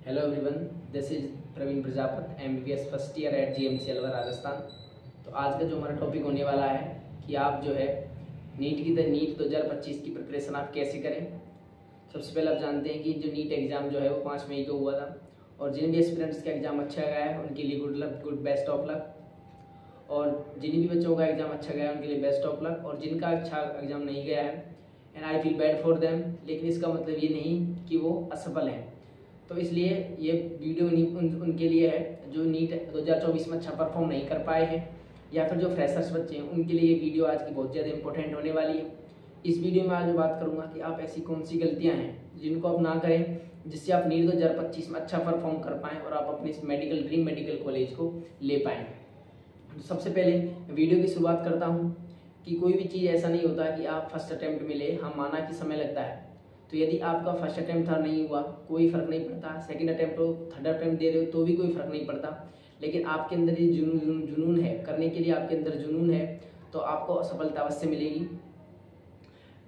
Hello everyone, this is Praveen Prajapat, MBBS first year at GMC Alwar Rajasthan. तो आज का जो हमारा टॉपिक होने वाला है कि आप जो है नीट 2025 की प्रिपरेशन आप कैसे करें। सबसे पहले आप जानते हैं कि जो नीट एग्ज़ाम जो है वो 5 मई को हुआ था और जिन भी एस्पिरेंट्स का एग्ज़ाम अच्छा गया है उनके लिए good luck, good best of luck. और जिन भी बच्चों का एग्ज़ाम अच्छा गया है उनके लिए बेस्ट ऑफ लक, और जिनका अच्छा एग्ज़ाम नहीं गया है and I feel bad for them, लेकिन इसका मतलब ये नहीं कि वो असफल हैं। तो इसलिए ये वीडियो उनके लिए है जो नीट 2024 में अच्छा परफॉर्म नहीं कर पाए हैं या फिर जो फ्रेशर्स बच्चे हैं उनके लिए ये वीडियो आज की बहुत ज़्यादा इंपॉर्टेंट होने वाली है। इस वीडियो में आज मैं बात करूंगा कि आप ऐसी कौन सी गलतियां हैं जिनको आप ना करें, जिससे आप नीट 2025 में अच्छा परफॉर्म कर पाएँ और आप अपने इस ड्रीम मेडिकल कॉलेज को ले पाएँ। तो सबसे पहले वीडियो की शुरुआत करता हूँ कि कोई भी चीज़ ऐसा नहीं होता कि आप फर्स्ट अटैम्प्ट में ले, हम माना कि समय लगता है। तो यदि आपका फर्स्ट अटैम्प्ट था नहीं हुआ कोई फ़र्क नहीं पड़ता, सेकंड अटैम्प्ट हो, थर्ड अटैम्प्ट दे रहे हो तो भी कोई फ़र्क नहीं पड़ता, लेकिन आपके अंदर ये जुनून है, करने के लिए आपके अंदर जुनून है तो आपको सफलता अवश्य मिलेगी।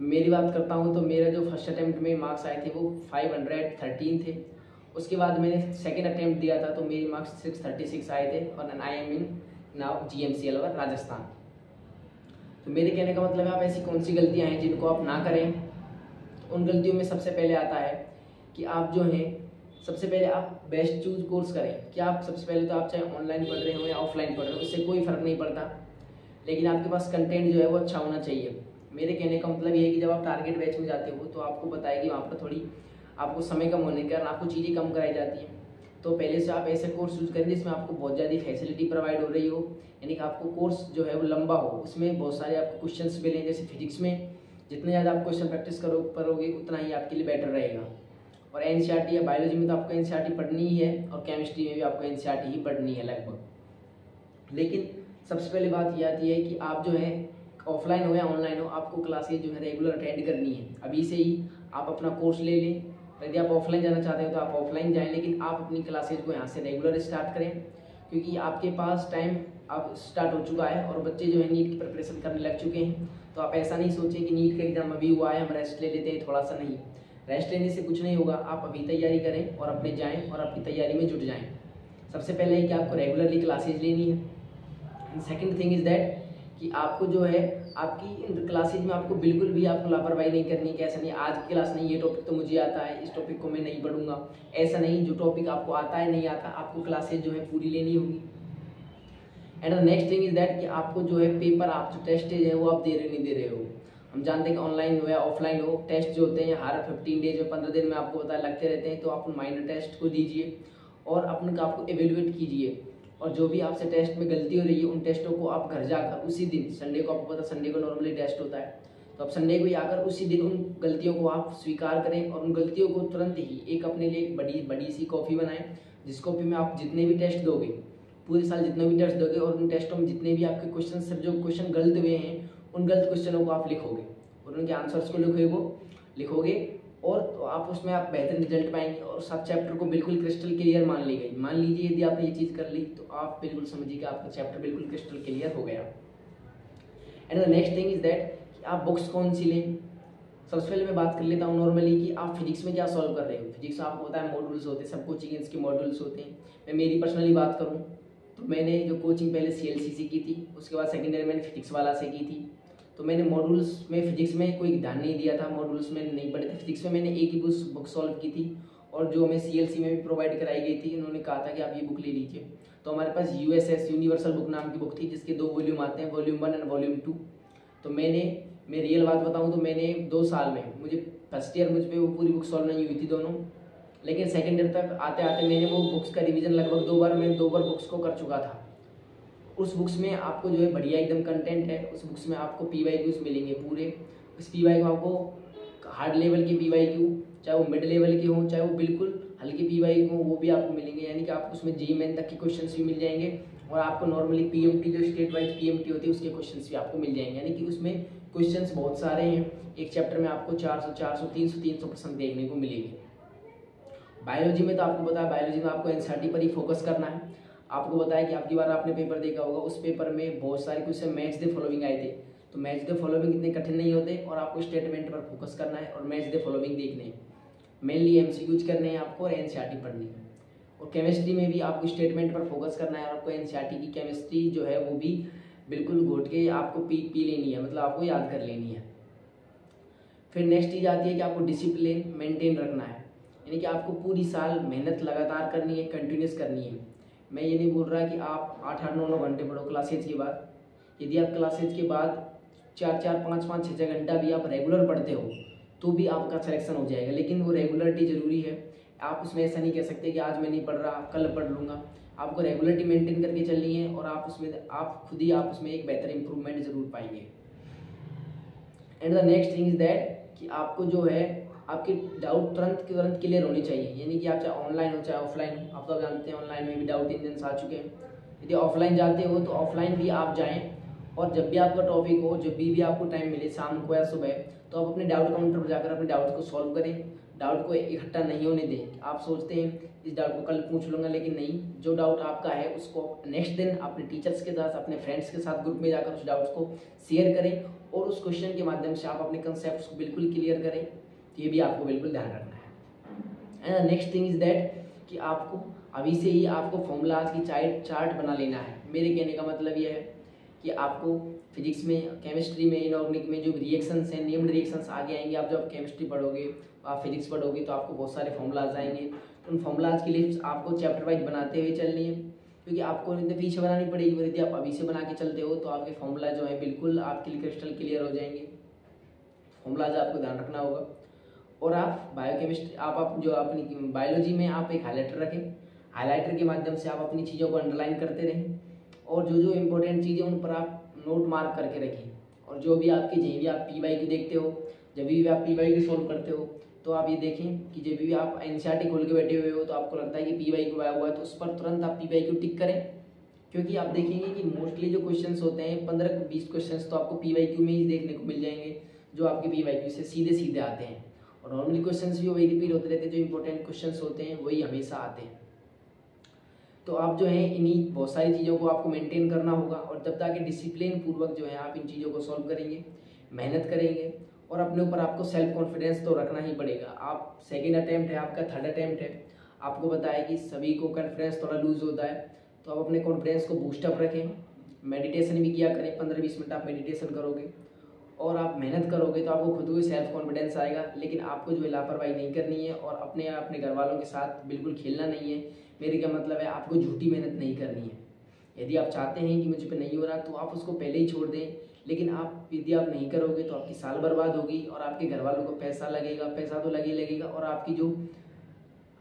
मेरी बात करता हूँ तो मेरा जो फर्स्ट अटैम्प्ट में मार्क्स आए थे वो 513 थे। उसके बाद मैंने सेकेंड अटैम्प्ट दिया था तो मेरे मार्क्स 636 आए थे और I am in now GMC Alwar Rajasthan. तो मेरे कहने का मतलब है आप ऐसी कौन सी गलतियाँ हैं जिनको आप ना करें। उन गलतियों में सबसे पहले आता है कि आप जो हैं सबसे पहले आप बेस्ट चूज कोर्स करें। कि आप सबसे पहले तो आप चाहे ऑनलाइन पढ़ रहे हो या ऑफलाइन पढ़ रहे हो उससे कोई फ़र्क नहीं पड़ता, लेकिन आपके पास कंटेंट जो है वो अच्छा होना चाहिए। मेरे कहने का मतलब ये है कि जब आप टारगेट बैच में जाते हो तो आपको पता है कि वहाँ पर थोड़ी आपको समय कम होने के कारण आपको चीज़ें कम कराई जाती हैं। तो पहले से आप ऐसे कोर्स यूज़ करें जिसमें आपको बहुत ज़्यादा फैसिलिटी प्रोवाइड हो रही हो, यानी कि आपको कोर्स जो है वो लंबा हो, उसमें बहुत सारे आपको क्वेश्चंस मिलें। जैसे फिजिक्स में जितने ज़्यादा आप क्वेश्चन प्रैक्टिस करोगे उतना ही आपके लिए बेटर रहेगा। और NCERT या बायोलॉजी में तो आपको NCERT पढ़नी ही है और केमिस्ट्री में भी आपको NCERT ही पढ़नी है लगभग। लेकिन सबसे पहले बात ये आती है कि आप जो है ऑफलाइन हो या ऑनलाइन हो आपको क्लासेज जो है रेगुलर अटेंड करनी है। अभी से ही आप अपना कोर्स ले लें। यदि आप ऑफलाइन जाना चाहते हो तो आप ऑफलाइन जाएं, लेकिन आप अपनी क्लासेज को यहाँ से रेगुलर स्टार्ट करें, क्योंकि आपके पास टाइम अब स्टार्ट हो चुका है और बच्चे जो है नीट की प्रिपरेशन करने लग चुके हैं। तो आप ऐसा नहीं सोचें कि नीट का एग्जाम अभी हुआ है हम रेस्ट ले लेते हैं थोड़ा सा, नहीं, रेस्ट लेने से कुछ नहीं होगा। आप अभी तैयारी करें और अपने जाएँ और अपनी तैयारी में जुट जाएँ। सबसे पहले है कि आपको रेगुलरली क्लासेज लेनी है। सेकेंड थिंग इज़ दैट कि आपको जो है आपकी इन क्लासेज में आपको बिल्कुल भी आपको लापरवाही नहीं करनी है। कैसा नहीं आज की क्लास नहीं, ये टॉपिक तो मुझे आता है, इस टॉपिक को मैं नहीं पढ़ूंगा, ऐसा नहीं। जो टॉपिक आपको आता है नहीं आता आपको क्लासेज जो है पूरी लेनी होगी। And the next thing is that कि आपको जो है पेपर, आप जो टेस्ट है वो आप दे रहे नहीं दे रहे हो। हम जानते हैं कि ऑनलाइन हो या ऑफलाइन हो टेस्ट जो होते हैं हर 15 डेज में 15 दिन में आपको पता लगते रहते हैं। तो आप माइनर टेस्ट को दीजिए और अपने आपको एवेल्युएट कीजिए, और जो भी आपसे टेस्ट में गलती हो रही है उन टेस्टों को आप घर जाकर उसी दिन, संडे को आपको पता संडे को नॉर्मली टेस्ट होता है, तो आप संडे को ही आकर उसी दिन उन गलतियों को आप स्वीकार करें और उन गलतियों को तुरंत ही एक अपने लिए एक बड़ी सी कॉपी बनाएं, जिस कॉपी में आप जितने भी टेस्ट दोगे पूरे साल जितने भी टेस्ट दोगे और उन टेस्टों में जितने भी आपके क्वेश्चन सब जो क्वेश्चन गलत हुए हैं उन गलत क्वेश्चनों को आप लिखोगे और उनके आंसर्स को लिखोगे और तो आप उसमें आप बेहतर रिजल्ट पाएंगे। और सब चैप्टर को बिल्कुल क्रिस्टल क्लियर मान लीजिए यदि आपने ये चीज़ कर ली तो आप बिल्कुल समझिए कि आपका चैप्टर बिल्कुल क्रिस्टल क्लियर हो गया। And the next thing is that कि आप बुक्स कौन सी लें। सबसे पहले मैं बात कर लेता हूँ नॉर्मली कि आप फिजिक्स में क्या सॉल्व कर रहे हो। फिजिक्स में आपको पता है मॉड्यूल्स होते हैं, सब कोचिंग के मॉड्यूल्स होते हैं। मैं मेरी पर्सनली बात करूँ तो मैंने जो कोचिंग पहले CLC से की थी, उसके बाद सेकेंडरी मैंने फिजिक्स वाला से की थी। तो मैंने मॉड्यूल्स में फिजिक्स में कोई ध्यान नहीं दिया था, मॉड्यूल्स में नहीं पढ़े थे। फिजिक्स में मैंने एक ही बुक सॉल्व की थी और जो हमें CLC में भी प्रोवाइड कराई गई थी, उन्होंने कहा था कि आप ये बुक ले लीजिए। तो हमारे पास USS यूनिवर्सल बुक नाम की बुक थी जिसके 2 वॉल्यूम आते हैं, वॉल्यूम 1 एंड वॉल्यूम 2। तो मैं रियल बात बताऊँ तो मैंने 2 साल में, मुझे फर्स्ट ईयर मुझ पर वो पूरी बुक सॉल्व नहीं हुई थी दोनों, लेकिन सेकेंड ईयर तक आते आते मैंने वो बुक्स का रिविजन लगभग 2 बार, मैं 2 बार बुक्स को कर चुका था। उस बुक्स में आपको जो है बढ़िया एकदम कंटेंट है। उस बुक्स में आपको PYQs मिलेंगे पूरे। उस PYQ आपको हार्ड लेवल के PYQ, चाहे वो मिड लेवल के हों चाहे वो बिल्कुल हल्के PYQ हों, वो भी आपको मिलेंगे। यानी कि आपको उसमें JEE मेन तक के क्वेश्चंस भी मिल जाएंगे और आपको नॉर्मली PMT जो स्टेट वाइज PMT होती है उसके क्वेश्चंस भी आपको मिल जाएंगे। यानी कि उसमें क्वेश्चंस बहुत सारे हैं, एक चैप्टर में आपको 400 300% देखने को मिलेंगे। बायोलॉजी में तो आपको पता है बायोलॉजी में आपको NCERT पर ही फोकस करना है। आपको बताया कि आपकी बार आपने पेपर देखा होगा, उस पेपर में बहुत सारे क्वेश्चन मैच द फॉलोइंग आए थे। तो मैच द फॉलोइंग इतने कठिन नहीं होते और आपको स्टेटमेंट पर फोकस करना है और मैच द फॉलोइंग देखने हैं। मेनली MCQs करने हैं आपको और NCERT पढ़नी है। और केमिस्ट्री में भी आपको स्टेटमेंट पर फोकस करना है और आपको NCERT की केमिस्ट्री जो है वो भी बिल्कुल घोट के आपको पी लेनी है, मतलब आपको याद कर लेनी है। फिर नेक्स्ट चीज़ आती है कि आपको डिसिप्लिन मेंटेन रखना है, यानी कि आपको पूरी साल मेहनत लगातार करनी है, कंटिन्यूस करनी है। मैं ये नहीं बोल रहा कि आप 8-8, 9-9 घंटे पढ़ो क्लासेज के बाद। यदि आप क्लासेज के बाद 4-4, 5-5, 6-6 घंटा भी आप रेगुलर पढ़ते हो तो भी आपका सिलेक्शन हो जाएगा, लेकिन वो रेगुलरिटी ज़रूरी है। आप उसमें ऐसा नहीं कह सकते कि आज मैं नहीं पढ़ रहा कल पढ़ लूँगा। आपको रेगुलरिटी मेंटेन करके चलनी है और आप उसमें एक बेहतर इंप्रूवमेंट ज़रूर पाएंगे। And the next thing is that कि आपको जो है आपके डाउट तुरंत क्लियर होनी चाहिए, यानी कि आप चाहे ऑनलाइन हो चाहे ऑफलाइन हो। आप तो जानते हैं ऑनलाइन में भी डाउट इंजन्स आ चुके हैं। यदि ऑफलाइन जाते हो तो ऑफलाइन भी आप जाएं और जब भी आपका टॉपिक हो, जब भी आपको टाइम मिले, शाम को या सुबह, तो आप अपने डाउट काउंटर पर जाकर अपने डाउट को सॉल्व करें। डाउट को इकट्ठा नहीं होने दें। आप सोचते हैं इस डाउट को कल पूछ लूँगा, लेकिन नहीं, जो डाउट आपका है उसको नेक्स्ट दिन अपने टीचर्स के साथ, अपने फ्रेंड्स के साथ ग्रुप में जाकर उस डाउट्स को शेयर करें और उस क्वेश्चन के माध्यम से आप अपने कंसेप्ट को बिल्कुल क्लियर करें। तो ये भी आपको बिल्कुल ध्यान रखना है। And next thing is that कि आपको अभी से ही आपको फॉर्मूलाज की चार्ट बना लेना है। मेरे कहने का मतलब ये है कि आपको फिजिक्स में, केमिस्ट्री में, इनऑर्गेनिक में जो रिएक्शंस हैं, नेम्ड रिएक्शंस आगे आएंगे। आप जब केमिस्ट्री पढ़ोगे, आप फिजिक्स पढ़ोगे तो आपको बहुत सारे फॉर्मूलाज आएंगे। उन फॉर्मूलाज की लिस्ट आपको चैप्टर वाइज बनाते हुए चलनी है, क्योंकि आपको इतने पीछे बनानी पड़ेगी। यदि आप अभी से बना के चलते हो तो आपके फॉर्मूला जो है बिल्कुल आपके लिए क्रिस्टल क्लियर हो जाएंगे। फॉर्मूलाज आपको ध्यान रखना होगा। और आप बायोकेमिस्ट्री, आप जो अपनी बायोलॉजी में आप एक हाईलाइटर रखें। हाईलाइटर के माध्यम से आप अपनी चीज़ों को अंडरलाइन करते रहें और जो जो इम्पोर्टेंट चीज़ें उन पर आप नोट मार्क करके रखें। और जो भी आपकी जहीं भी आप PYQ देखते हो, जब भी आप PYQ सोल्व करते हो, तो आप ये देखें कि जब भी आप NCERT खोल के बैठे हुए हो तो आपको लगता है कि PYQ आया हुआ है, तो उस पर तुरंत आप PYQ टिक करें। क्योंकि आप देखेंगे कि मोस्टली जो क्वेश्चंस होते हैं 15-20 क्वेश्चंस तो आपको PYQ में ही देखने को मिल जाएंगे, जो आपके PYQ से सीधे सीधे आते हैं। और नॉर्मली क्वेश्चंस भी वही रिपीट होते रहते हैं, जो इंपॉर्टेंट क्वेश्चंस होते हैं वही हमेशा आते हैं। तो आप जो है इन्हीं बहुत सारी चीज़ों को आपको मेंटेन करना होगा और तब तक डिसिप्लिन पूर्वक जो है आप इन चीज़ों को सॉल्व करेंगे, मेहनत करेंगे और अपने ऊपर आपको सेल्फ कॉन्फिडेंस तो रखना ही पड़ेगा। आप सेकेंड अटैम्प्ट है, आपका थर्ड अटैम्प्ट है, आपको पता है कि सभी को कॉन्फिडेंस थोड़ा लूज होता है, तो आप अपने कॉन्फिडेंस को बूस्टअप रखें। मेडिटेशन भी किया करें, 15-20 मिनट आप मेडिटेशन करोगे और आप मेहनत करोगे तो आपको खुद को सेल्फ कॉन्फिडेंस आएगा। लेकिन आपको जो है लापरवाही नहीं करनी है और अपने घर वालों के साथ बिल्कुल खेलना नहीं है। मेरे क्या मतलब है, आपको झूठी मेहनत नहीं करनी है। यदि आप चाहते हैं कि मुझ पे नहीं हो रहा तो आप उसको पहले ही छोड़ दें, लेकिन यदि आप नहीं करोगे तो आपकी साल बर्बाद होगी और आपके घर वालों को पैसा लगेगा, पैसा तो लगेगा और आपकी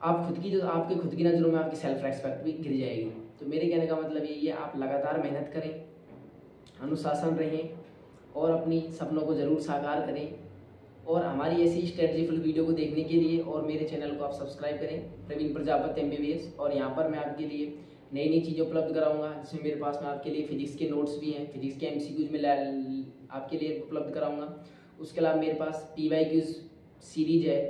आपके खुद की नज़रों में आपकी सेल्फ रेस्पेक्ट भी गिर जाएगी। तो मेरे कहने का मतलब यही है, आप लगातार मेहनत करें, अनुशासन रहें और अपनी सपनों को ज़रूर साकार करें। और हमारी ऐसी स्ट्रेटजीफुल वीडियो को देखने के लिए और मेरे चैनल को आप सब्सक्राइब करें, प्रवीण प्रजापति MBBS। और यहाँ पर मैं आपके लिए नई नई चीज़ें उपलब्ध कराऊंगा, जिसमें मेरे पास में आपके लिए फिजिक्स के नोट्स भी हैं, फिजिक्स के MCQs में आपके लिए उपलब्ध कराऊंगा। उसके अलावा मेरे पास PYQs सीरीज है।